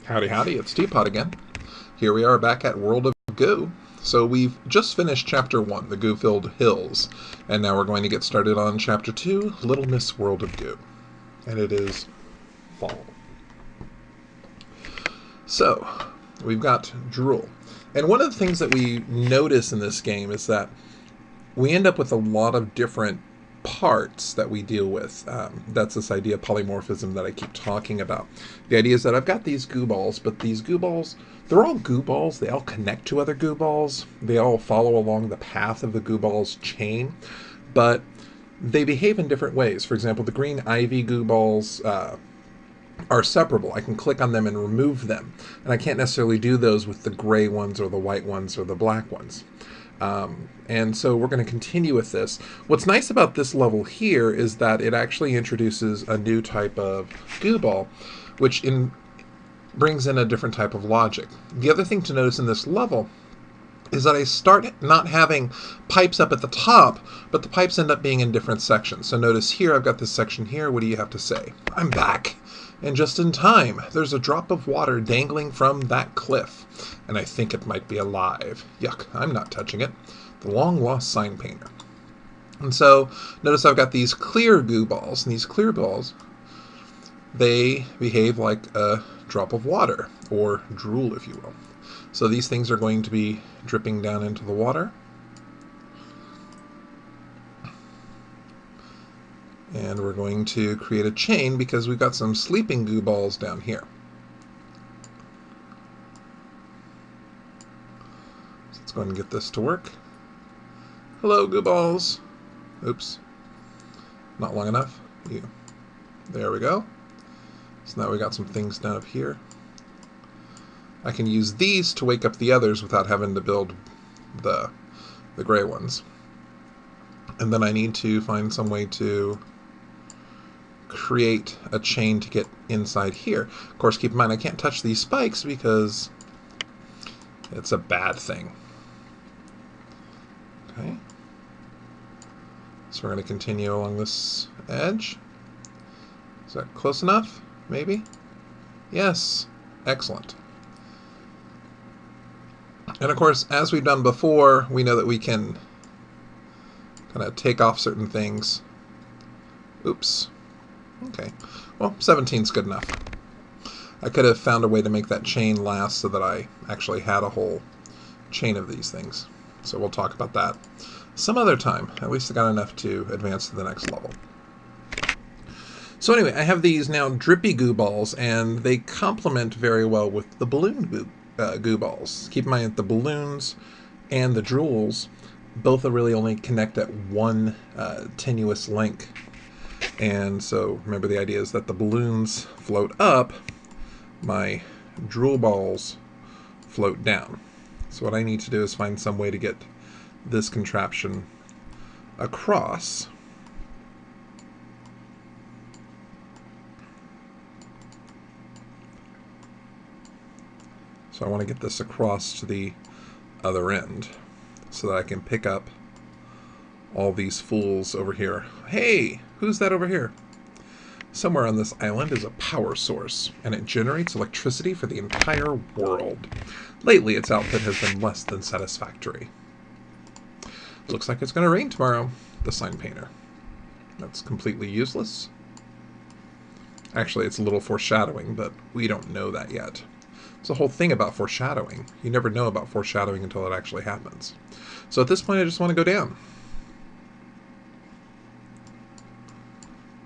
Howdy, howdy, it's TPot again. Here we are back at World of Goo. So we've just finished Chapter 1, the Goo-filled hills, and now we're going to get started on Chapter 2, Little Miss World of Goo. And it is fall. So, we've got drool. And one of the things that we notice in this game is that we end up with a lot of different parts that we deal with. That's this idea of polymorphism that I keep talking about. The idea is that I've got these goo balls, but these goo balls, they're all goo balls. They all connect to other goo balls. They all follow along the path of the goo ball's chain, but they behave in different ways. For example, the green ivy goo balls are separable. I can click on them and remove them, and I can't necessarily do those with the gray ones or the white ones or the black ones. And so we're going to continue with this. What's nice about this level here is that it actually introduces a new type of goo ball, which brings in a different type of logic. The other thing to notice in this level is that I start not having pipes up at the top, but the pipes end up being in different sections. So notice here, I've got this section here. What do you have to say? I'm back. And just in time, there's a drop of water dangling from that cliff. And I think it might be alive. Yuck, I'm not touching it. The long-lost sign painter. And so, notice I've got these clear goo balls. And these clear balls, they behave like a drop of water, or drool, if you will. So these things are going to be dripping down into the water. And we're going to create a chain because we've got some sleeping goo balls down here. So let's go ahead and get this to work. Hello, goo balls. Oops. Not long enough. There we go. So now we got some things down up here. I can use these to wake up the others without having to build the gray ones. And then I need to find some way to create a chain to get inside here. Of course, keep in mind I can't touch these spikes because it's a bad thing. Okay. So we're going to continue along this edge. Is that close enough? Maybe? Yes. Excellent. And of course, as we've done before, we know that we can kind of take off certain things. Oops. Okay. Well, 17's good enough. I could have found a way to make that chain last so that I actually had a whole chain of these things. So we'll talk about that some other time. At least I got enough to advance to the next level. So anyway, I have these now drippy goo balls, and they complement very well with the balloon goo balls. Keep in mind that the balloons and the drools both really only connect at one tenuous link. And so remember, the idea is that the balloons float up, my drool balls float down. So what I need to do is find some way to get this contraption across. So I want to get this across to the other end so that I can pick up all these fools over here. Hey, who's that over here? Somewhere on this island is a power source, and it generates electricity for the entire world. Lately, its output has been less than satisfactory. Looks like it's going to rain tomorrow, the sign painter. That's completely useless. Actually, it's a little foreshadowing, but we don't know that yet. It's the whole thing about foreshadowing. You never know about foreshadowing until it actually happens. So at this point, I just want to go down.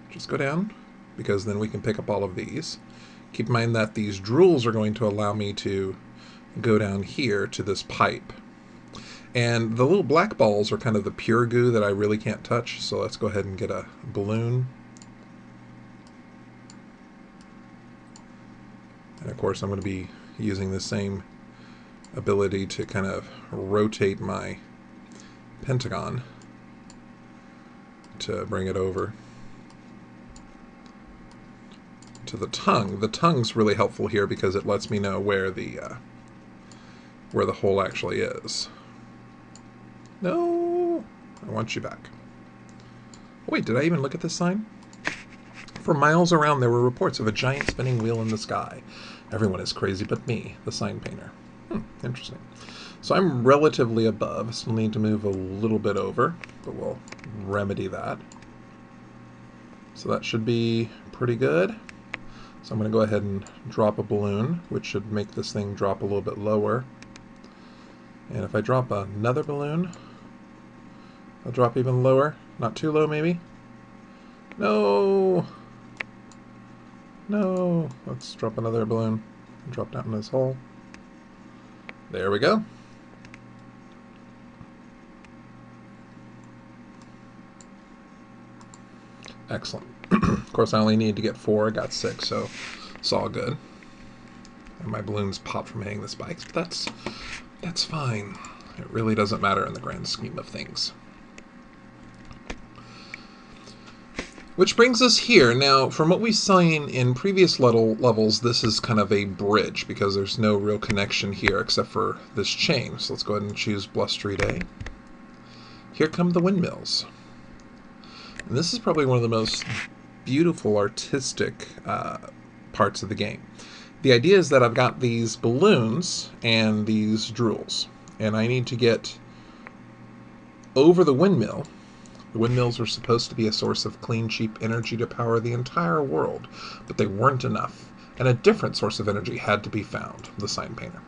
Just go down, because then we can pick up all of these. Keep in mind that these drools are going to allow me to go down here to this pipe. And the little black balls are kind of the pure goo that I really can't touch, so let's go ahead and get a balloon. And of course I'm going to be using the same ability to kind of rotate my pentagon to bring it over to the tongue. The tongue's really helpful here because it lets me know where the hole actually is. No, I want you back. Oh, wait, did I even look at this sign? For miles around, there were reports of a giant spinning wheel in the sky. Everyone is crazy but me, the sign painter. Interesting. So I'm relatively above. Still need to move a little bit over, but we'll remedy that. So that should be pretty good. So I'm going to go ahead and drop a balloon, which should make this thing drop a little bit lower. And if I drop another balloon, I'll drop even lower. Not too low, maybe? No! No! Let's drop another balloon and drop down in this hole. There we go. Excellent. Of course, I only need to get 4. I got 6, so it's all good. And my balloons pop from hitting the spikes, but that's fine. It really doesn't matter in the grand scheme of things. Which brings us here. Now, from what we've seen in previous levels, this is kind of a bridge because there's no real connection here except for this chain. So let's go ahead and choose Blustery Day. Here come the windmills. And this is probably one of the most beautiful artistic parts of the game. The idea is that I've got these balloons and these drools, and I need to get over the windmill. The windmills were supposed to be a source of clean, cheap energy to power the entire world, but they weren't enough, and a different source of energy had to be found, the sign painter.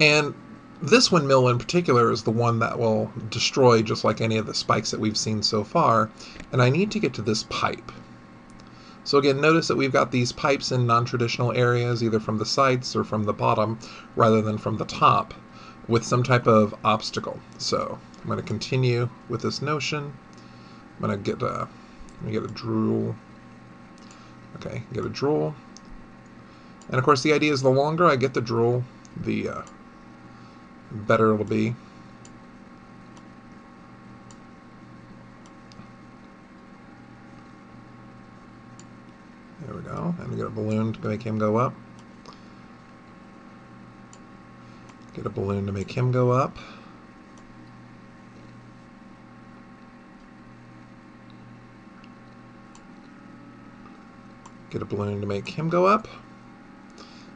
And this windmill in particular is the one that will destroy just like any of the spikes that we've seen so far, and I need to get to this pipe. So again, notice that we've got these pipes in non-traditional areas, either from the sides or from the bottom, rather than from the top, with some type of obstacle. So I'm going to continue with this notion. I'm going to get a drool. Okay, get a drool. And of course the idea is the longer I get the drool, the better it'll be. There we go. And get a balloon to make him go up. Get a balloon to make him go up. Get a balloon to make him go up.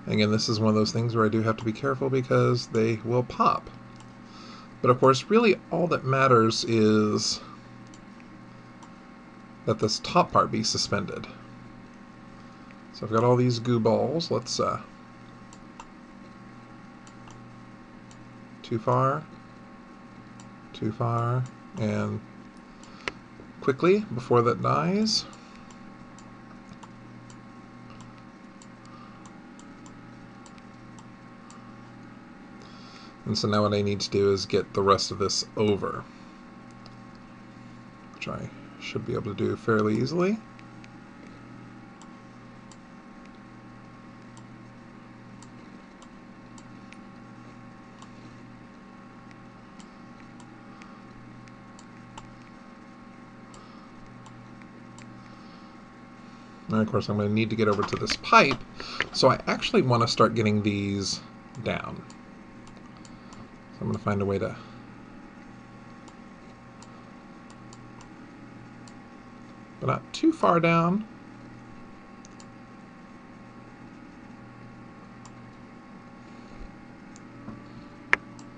And again, this is one of those things where I do have to be careful because they will pop. But of course, really all that matters is that this top part be suspended. So I've got all these goo balls. Let's too far, and quickly before that dies. And so now what I need to do is get the rest of this over, which I should be able to do fairly easily. And of course I'm going to need to get over to this pipe, so I actually want to start getting these down. So I'm going to find a way to but not too far down.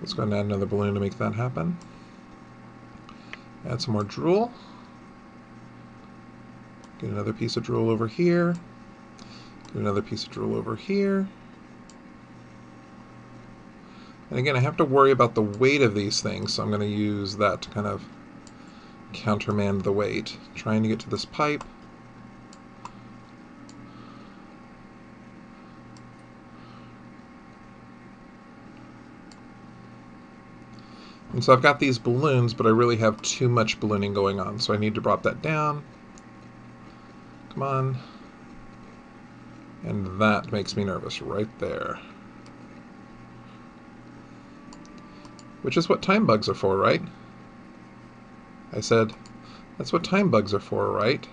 Let's go and add another balloon to make that happen. Add some more drool. Get another piece of drool over here. Get another piece of drool over here. And again, I have to worry about the weight of these things, so I'm going to use that to kind of countermand the weight. Trying to get to this pipe. And so I've got these balloons, but I really have too much ballooning going on, so I need to drop that down. Come on. And that makes me nervous right there. Which is what time bugs are for, right? I said, that's what time bugs are for, right?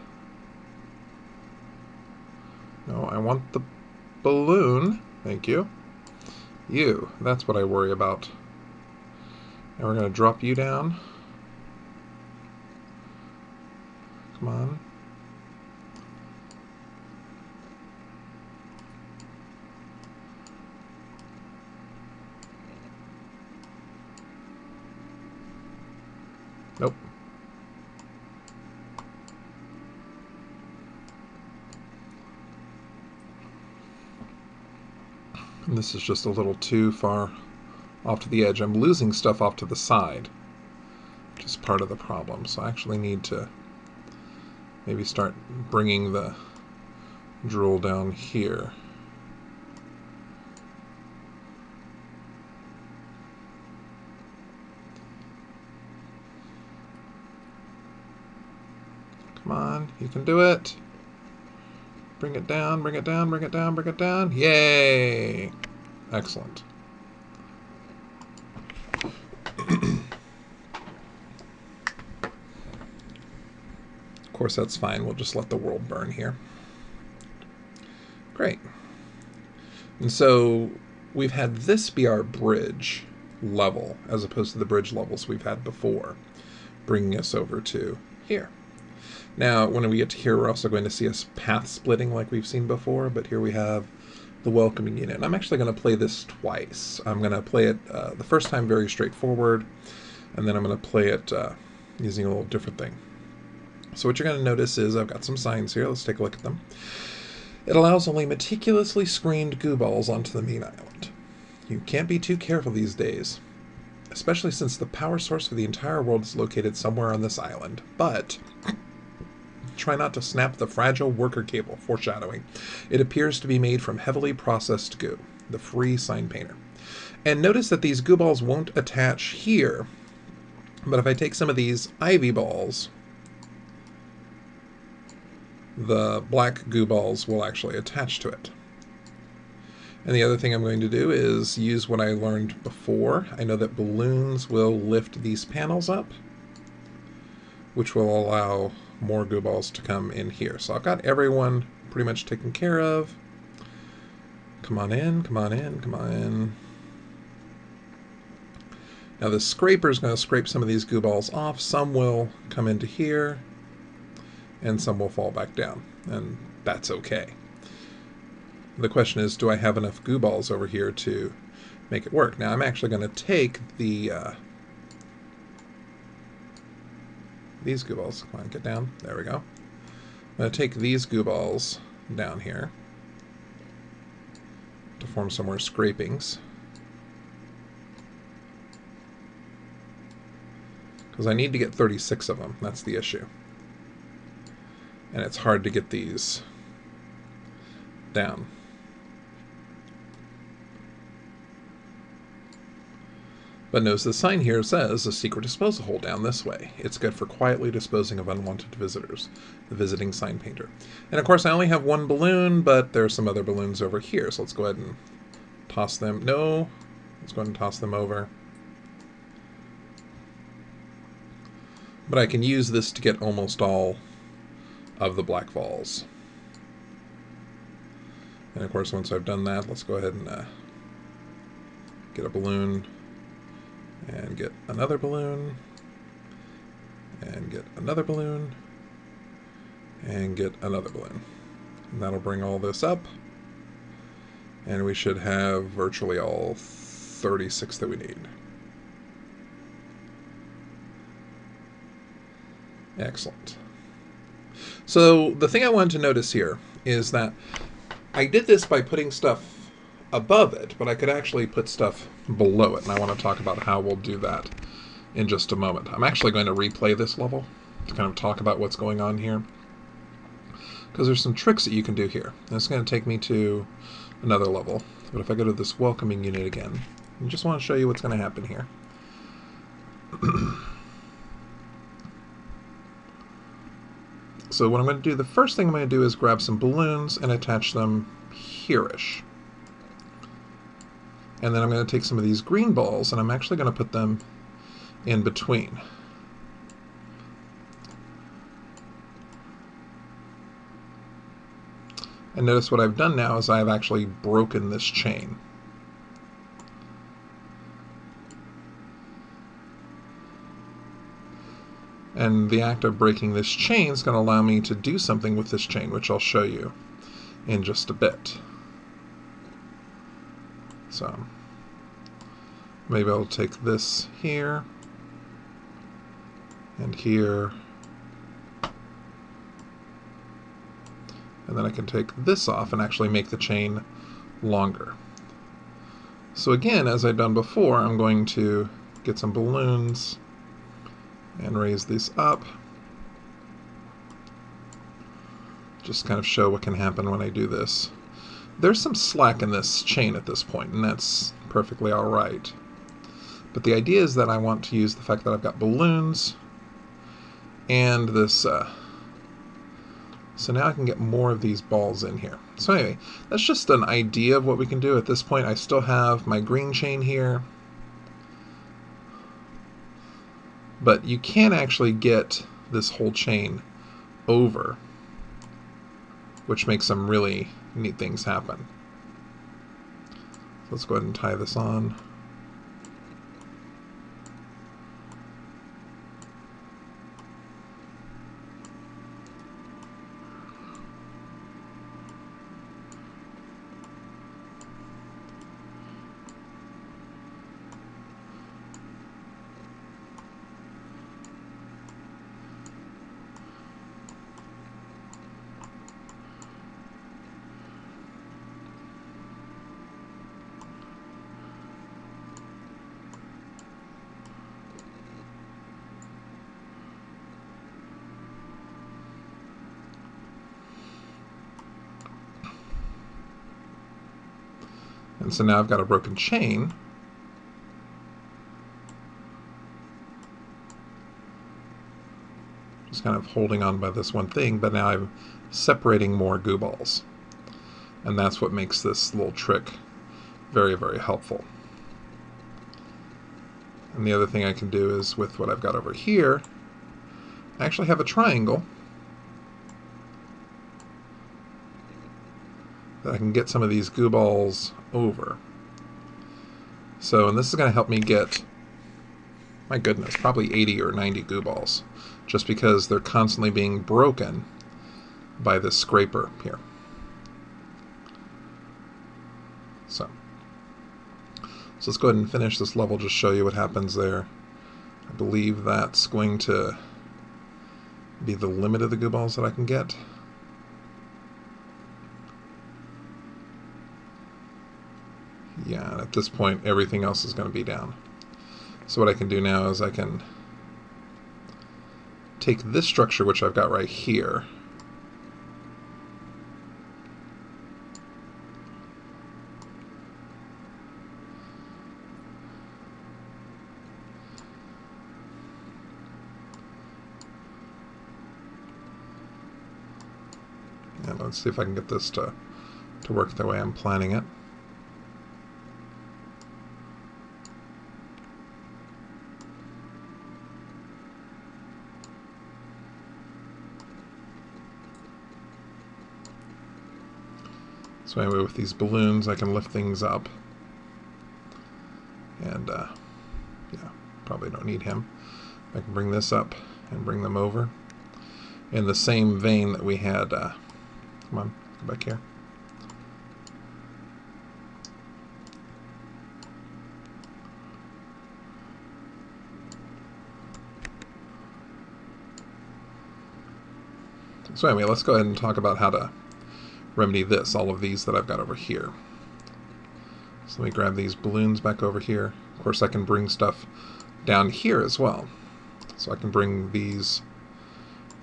No, I want the balloon. Thank you. You, that's what I worry about. And we're going to drop you down. Come on. Nope. And this is just a little too far off to the edge. I'm losing stuff off to the side, which is part of the problem. So I actually need to maybe start bringing the drool down here. Come on, you can do it. Bring it down, bring it down, bring it down, bring it down. Yay! Excellent. Of course, that's fine. We'll just let the world burn here. Great. And so we've had this be our bridge level, as opposed to the bridge levels we've had before, bringing us over to here. Now, when we get to here, we're also going to see us path splitting like we've seen before, but here we have the welcoming unit. And I'm actually going to play this twice. I'm going to play it the first time very straightforward, and then I'm going to play it using a little different thing. So what you're going to notice is I've got some signs here. Let's take a look at them. It allows only meticulously screened goo balls onto the main island. You can't be too careful these days, especially since the power source for the entire world is located somewhere on this island. But try not to snap the fragile worker cable, foreshadowing. It appears to be made from heavily processed goo, the free sign painter. And notice that these goo balls won't attach here, but if I take some of these ivy balls, the black goo balls will actually attach to it. And the other thing I'm going to do is use what I learned before. I know that balloons will lift these panels up, which will allow more goo balls to come in here. So I've got everyone pretty much taken care of. Come on in, come on in, come on in. Now the scraper is going to scrape some of these goo balls off. Some will come into here, and some will fall back down, and that's okay. The question is, do I have enough goo balls over here to make it work? Now I'm actually going to take the these goo balls. Come on, get down. There we go. I'm going to take these goo balls down here to form some more scrapings, because I need to get 36 of them. That's the issue. And it's hard to get these down. But notice the sign here says a secret disposal hole down this way. It's good for quietly disposing of unwanted visitors. The visiting sign painter. And of course I only have one balloon, but there's some other balloons over here. So let's go ahead and toss them. No, let's go ahead and toss them over. But I can use this to get almost all of the black balls. And of course once I've done that, let's go ahead and get a balloon, and get another balloon, and get another balloon, and get another balloon. And that'll bring all this up, and we should have virtually all 36 that we need. Excellent. So the thing I wanted to notice here is that I did this by putting stuff above it, but I could actually put stuff below it, and I want to talk about how we'll do that in just a moment. I'm actually going to replay this level to kind of talk about what's going on here, because there's some tricks that you can do here. And it's going to take me to another level, but if I go to this welcoming unit again, I just want to show you what's going to happen here. So what I'm going to do, the first thing I'm going to do is grab some balloons and attach them here-ish. And then I'm going to take some of these green balls, and I'm actually going to put them in between. And notice what I've done now is I've actually broken this chain. And the act of breaking this chain is going to allow me to do something with this chain, which I'll show you in just a bit. So maybe I'll take this here, and here. And then I can take this off and actually make the chain longer. So again, as I've done before, I'm going to get some balloons and raise these up. Just kind of show what can happen when I do this. There's some slack in this chain at this point, and that's perfectly all right. But the idea is that I want to use the fact that I've got balloons and this so now I can get more of these balls in here. So anyway, that's just an idea of what we can do. At this point, I still have my green chain here. But you can actually get this whole chain over, which makes some really neat things happen. So let's go ahead and tie this on. And so now I've got a broken chain. Just kind of holding on by this one thing, but now I'm separating more goo balls. And that's what makes this little trick very, very helpful. And the other thing I can do is with what I've got over here, I actually have a triangle that I can get some of these goo balls over. So, and this is going to help me get, my goodness, probably 80 or 90 goo balls, just because they're constantly being broken by this scraper here. So let's go ahead and finish this level, just show you what happens there. I believe that's going to be the limit of the goo balls that I can get. Yeah, and at this point everything else is going to be down. So what I can do now is I can take this structure, which I've got right here, and let's see if I can get this to work the way I'm planning it. So anyway, with these balloons I can lift things up, and yeah, probably don't need him. I can bring this up and bring them over in the same vein that we had. Come on, go back here. So anyway, let's go ahead and talk about how to remedy this, all of these that I've got over here. So let me grab these balloons back over here. Of course, I can bring stuff down here as well. So I can bring these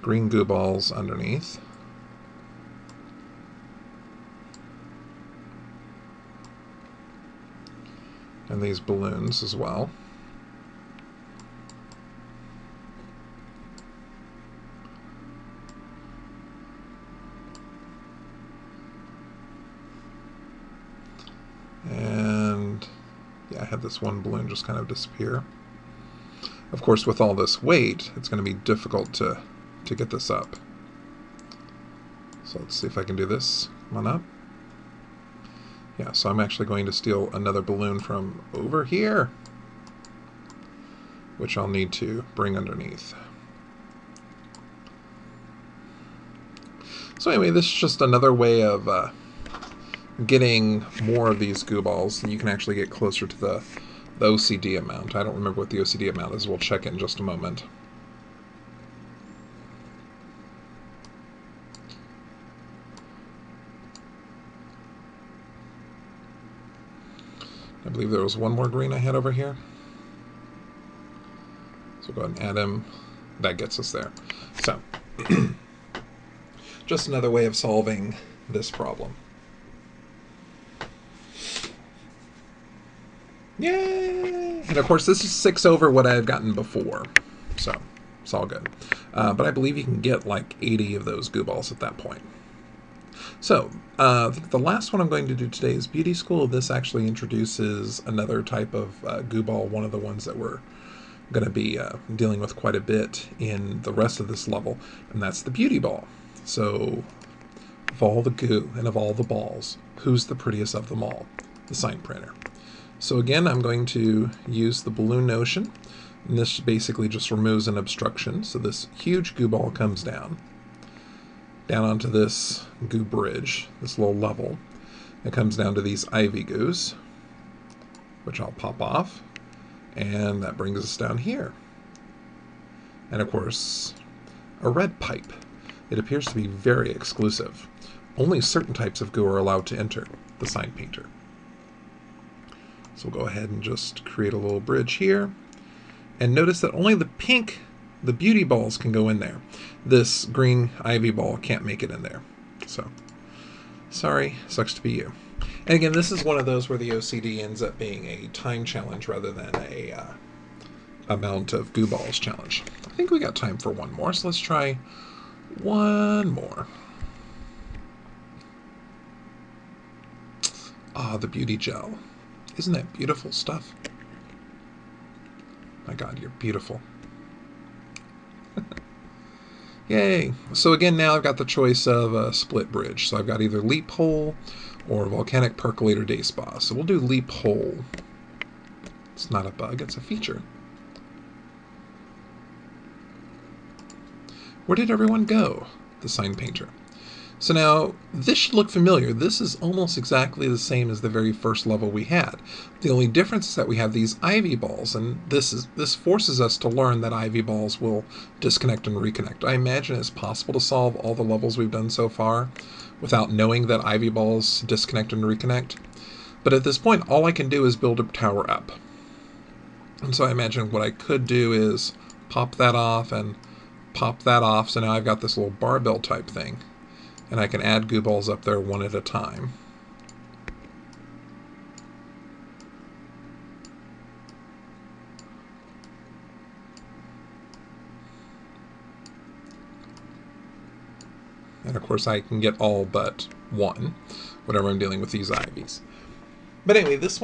green goo balls underneath. And these balloons as well. And yeah, I had this one balloon just kind of disappear. Of course, with all this weight, it's going to be difficult to get this up. So let's see if I can do this. Come on up. Yeah, so I'm actually going to steal another balloon from over here, which I'll need to bring underneath. So anyway, this is just another way of getting more of these goo balls. You can actually get closer to the OCD amount. I don't remember what the OCD amount is. We'll check it in just a moment. I believe there was one more green I had over here. So we'll go ahead and add him. That gets us there. So, just another way of solving this problem. Yay! And of course, this is 6 over what I had gotten before. So, it's all good. But I believe you can get like 80 of those goo balls at that point. So, the last one I'm going to do today is Beauty School. This actually introduces another type of goo ball, one of the ones that we're going to be dealing with quite a bit in the rest of this level, and that's the Beauty Ball. So, of all the goo and of all the balls, who's the prettiest of them all? The sign printer. So again, I'm going to use the balloon notion, and this basically just removes an obstruction. So this huge goo ball comes down onto this goo bridge, this little level. It comes down to these ivy goos, which I'll pop off, and that brings us down here. And of course, a red pipe. It appears to be very exclusive. Only certain types of goo are allowed to enter the sign painter. So we'll go ahead and just create a little bridge here. And notice that only the pink, the beauty balls can go in there. This green ivy ball can't make it in there. So, sorry, sucks to be you. And again, this is one of those where the OCD ends up being a time challenge rather than a amount of goo balls challenge. I think we got time for one more, so let's try one more. Ah, the beauty gel. Isn't that beautiful stuff? My God, you're beautiful. Yay! So again, now I've got the choice of a split bridge. So I've got either Leap Hole or Volcanic Percolator Day Spa. So we'll do Leap Hole. It's not a bug, it's a feature. Where did everyone go? The sign painter. So now, this should look familiar. This is almost exactly the same as the very first level we had. The only difference is that we have these ivy balls, and this forces us to learn that ivy balls will disconnect and reconnect. I imagine it's possible to solve all the levels we've done so far without knowing that ivy balls disconnect and reconnect. But at this point, all I can do is build a tower up. And so I imagine what I could do is pop that off and pop that off, so now I've got this little barbell type thing. And I can add goo balls up there one at a time. And of course I can get all but one whenever I'm dealing with these ivies. But anyway, this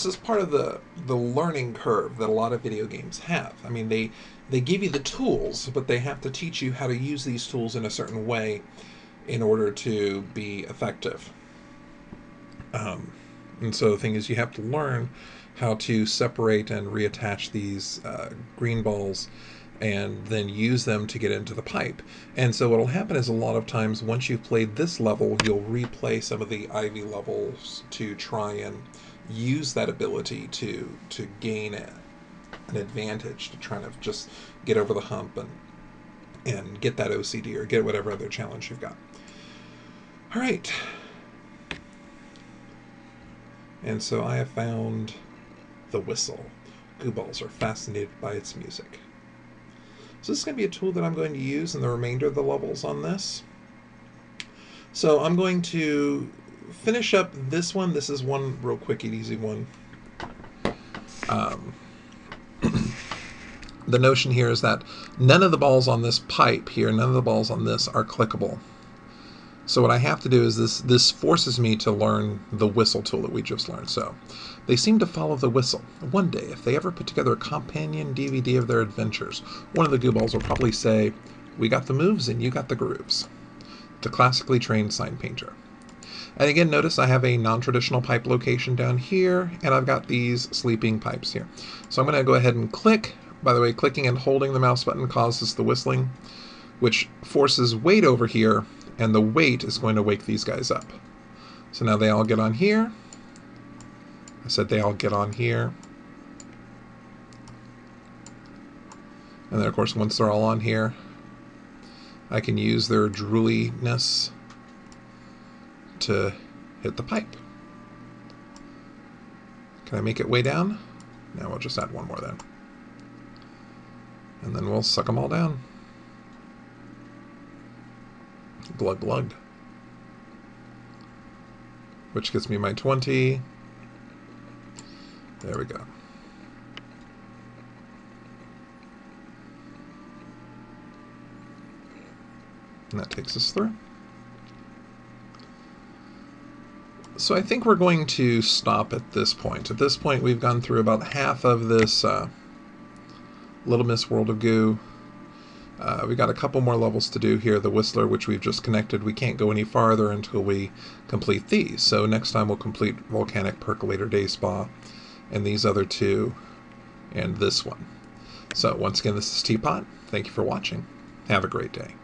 is part of the learning curve that a lot of video games have. I mean, they give you the tools, but they have to teach you how to use these tools in a certain way in order to be effective. And so the thing is, you have to learn how to separate and reattach these green balls and then use them to get into the pipe. And so what will happen is a lot of times once you've played this level, you'll replay some of the ivy levels to try and use that ability to gain an advantage, to try to just get over the hump and get that OCD or get whatever other challenge you've got. All right. And so I have found the whistle. Goo balls are fascinated by its music. So this is going to be a tool that I'm going to use in the remainder of the levels on this. So I'm going to finish up this one. This is one real quick and easy one. The notion here is that none of the balls on this pipe here, none of the balls on this are clickable. So what I have to do is this forces me to learn the whistle tool that we just learned. So they seem to follow the whistle. One day, if they ever put together a companion DVD of their adventures, one of the goo balls will probably say, "We got the moves and you got the grooves." The classically trained sign painter. And again, notice I have a non-traditional pipe location down here, and I've got these sleeping pipes here. So I'm going to go ahead and click. By the way, clicking and holding the mouse button causes the whistling, which forces weight over here, and the weight is going to wake these guys up. So now they all get on here. I said they all get on here. And then, of course, once they're all on here, I can use their drooliness to hit the pipe. Can I make it way down? No, we'll just add one more then. And then we'll suck them all down. Glug glug. Which gives me my 20. There we go. And that takes us through. So I think we're going to stop at this point. At this point, we've gone through about half of this Little Miss World of Goo. We got a couple more levels to do here. The Whistler, which we've just connected, we can't go any farther until we complete these. So next time we'll complete Volcanic Percolator Day Spa, and these other two, and this one. So once again, this is TPot. Thank you for watching. Have a great day.